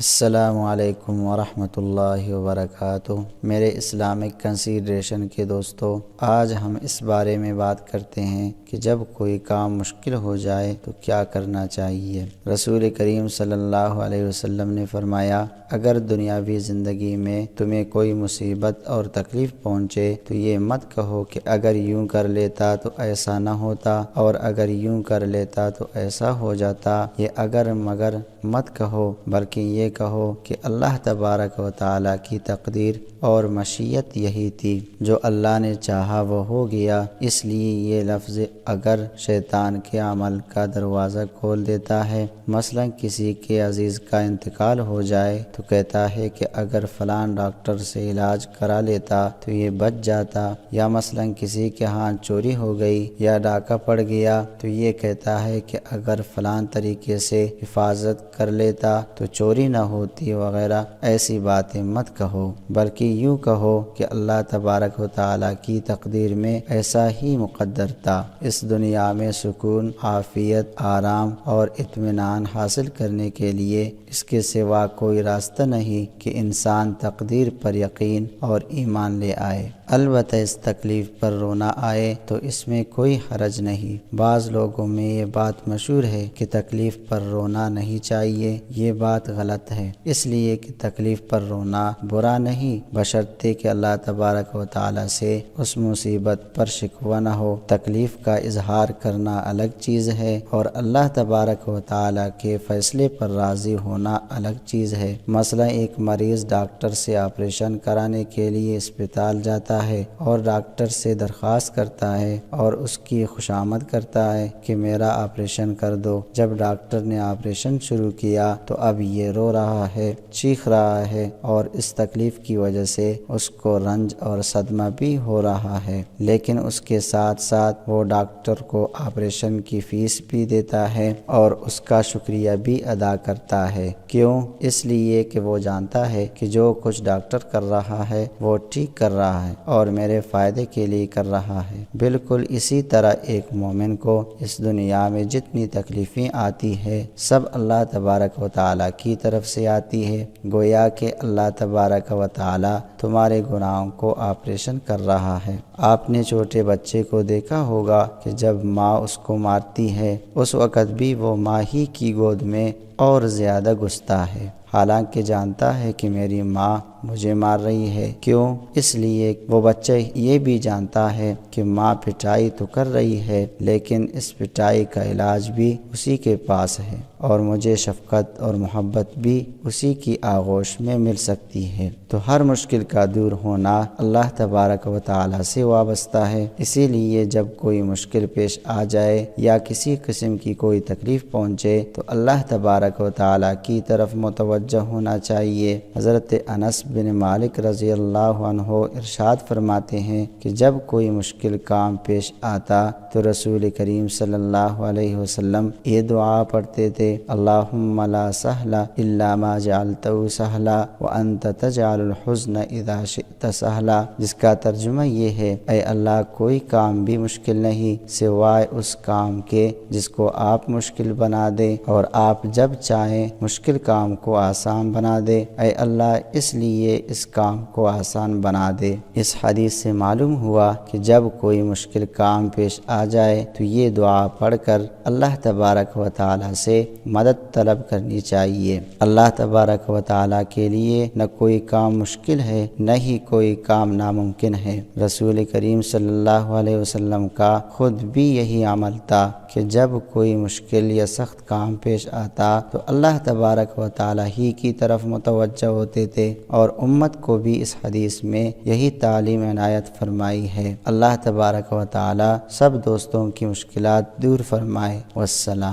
السلام علیکم ورحمۃ اللہ وبرکاتہ۔ میرے اسلامک کنسیڈریشن کے دوستو، آج ہم اس بارے میں بات کرتے ہیں کہ جب کوئی کام مشکل ہو جائے تو کیا کرنا چاہیے۔ رسول کریم صلی اللہ علیہ وسلم نے فرمایا، اگر دنیاوی زندگی میں تمہیں کوئی مصیبت اور تکلیف پہنچے تو یہ مت کہو کہ اگر یوں کر لیتا تو ایسا نہ ہوتا، اور اگر یوں کر لیتا تو ایسا ہو جاتا۔ یہ اگر مگر مت کہو، بلکہ یہ کہو کہ اللہ تبارک و تعالیٰ کی تقدیر اور مشیت یہی تھی، جو اللہ نے چاہا وہ ہو گیا۔ اس لیے یہ لفظ اگر شیطان کے عمل کا دروازہ کھول دیتا ہے۔ مثلا کسی کے عزیز کا انتقال ہو جائے تو کہتا ہے کہ اگر فلاں ڈاکٹر سے علاج کرا لیتا تو یہ بچ جاتا، یا مثلا کسی کے ہاں چوری ہو گئی یا ڈاکہ پڑ گیا تو یہ کہتا ہے کہ اگر فلاں طریقے سے حفاظت کر لیتا تو چوری نہ ہوتی وغیرہ۔ ایسی باتیں مت کہو، بلکہ یوں کہو کہ اللہ تبارک و تعالیٰ کی تقدیر میں ایسا ہی مقدر تھا۔ اس دنیا میں سکون، عافیت، آرام اور اطمینان حاصل کرنے کے لیے اس کے سوا کوئی راستہ نہیں کہ انسان تقدیر پر یقین اور ایمان لے آئے۔ البتہ اس تکلیف پر رونا آئے تو اس میں کوئی حرج نہیں۔ بعض لوگوں میں یہ بات مشہور ہے کہ تکلیف پر رونا نہیں چاہیے۔ یہ بات غلط ہے، اس لیے کہ تکلیف پر رونا برا نہیں، بشرطے کہ اللہ تبارک و تعالیٰ سے اس مصیبت پر شکوہ نہ ہو۔ تکلیف کا اظہار کرنا الگ چیز ہے، اور اللہ تبارک و تعالیٰ کے فیصلے پر راضی ہونا الگ چیز ہے۔ مثلا ایک مریض ڈاکٹر سے آپریشن کرانے کے لیے اسپتال جاتا ہے اور ڈاکٹر سے درخواست کرتا ہے اور اس کی خوشامد کرتا ہے کہ میرا آپریشن کر دو۔ جب ڈاکٹر نے آپریشن شروع کیا تو اب یہ رو رہا ہے، چیخ رہا ہے، اور اس تکلیف کی وجہ سے اس کو رنج اور صدمہ بھی ہو رہا ہے، لیکن اس کے ساتھ ساتھ وہ ڈاکٹر کو آپریشن کی فیس بھی دیتا ہے اور اس کا شکریہ بھی ادا کرتا ہے۔ کیوں؟ اس لیے کہ وہ جانتا ہے کہ جو کچھ ڈاکٹر کر رہا ہے وہ ٹھیک کر رہا ہے اور میرے فائدے کے لیے کر رہا ہے۔ بالکل اسی طرح ایک مومن کو اس دنیا میں جتنی تکلیفیں آتی ہے سب اللہ تبارک و تعالیٰ کی طرف سے آتی ہے، گویا کہ اللہ تبارک و تعالیٰ تمہارے گناہوں کو آپریشن کر رہا ہے۔ آپ نے چھوٹے بچے کو دیکھا ہوگا کہ جب ماں اس کو مارتی ہے اس وقت بھی وہ ماں ہی کی گود میں اور زیادہ گھستا ہے، حالانکہ جانتا ہے کہ میری ماں مجھے مار رہی ہے۔ کیوں؟ اس لیے وہ بچہ یہ بھی جانتا ہے کہ ماں پٹائی تو کر رہی ہے، لیکن اس پٹائی کا علاج بھی اسی کے پاس ہے، اور مجھے شفقت اور محبت بھی اسی کی آغوش میں مل سکتی ہے۔ تو ہر مشکل کا دور ہونا اللہ تبارک و تعالیٰ سے وابستہ ہے۔ اسی لیے جب کوئی مشکل پیش آ جائے یا کسی قسم کی کوئی تکلیف پہنچے تو اللہ تبارک و تعالیٰ کی طرف متوجہ ہونا چاہیے۔ حضرت انس بن مالک رضی اللہ عنہ ارشاد فرماتے ہیں کہ جب کوئی مشکل کام پیش آتا تو رسول کریم صلی اللہ علیہ وسلم یہ دعا پڑھتے تھے، اللہم لا سہل الا ما جعلتہ سہلا وانت تجعل الحزن اذا شئت سہلا، جس کا ترجمہ یہ ہے، اے اللہ کوئی کام بھی مشکل نہیں سوائے اس کام کے جس کو آپ مشکل بنا دے، اور آپ جب چاہیں مشکل کام کو آسان بنا دے۔ اے اللہ اس لیے اس کام کو آسان بنا دے۔ اس حدیث سے معلوم ہوا کہ جب کوئی مشکل کام پیش آ جائے تو یہ دعا پڑھ کر اللہ تبارک و تعالیٰ سے مدد طلب کرنی چاہیے۔ اللہ تبارک و تعالیٰ کے لیے نہ کوئی کام مشکل ہے نہ ہی کوئی کام ناممکن ہے۔ رسول کریم صلی اللہ علیہ وسلم کا خود بھی یہی عمل تھا کہ جب کوئی مشکل یا سخت کام پیش آتا تو اللہ تبارک و تعالیٰ ہی کی طرف متوجہ ہوتے تھے، اور امت کو بھی اس حدیث میں یہی تعلیم عنایت فرمائی ہے۔ اللہ تبارک و تعالیٰ سب دوستوں کی مشکلات دور فرمائے۔ والسلام۔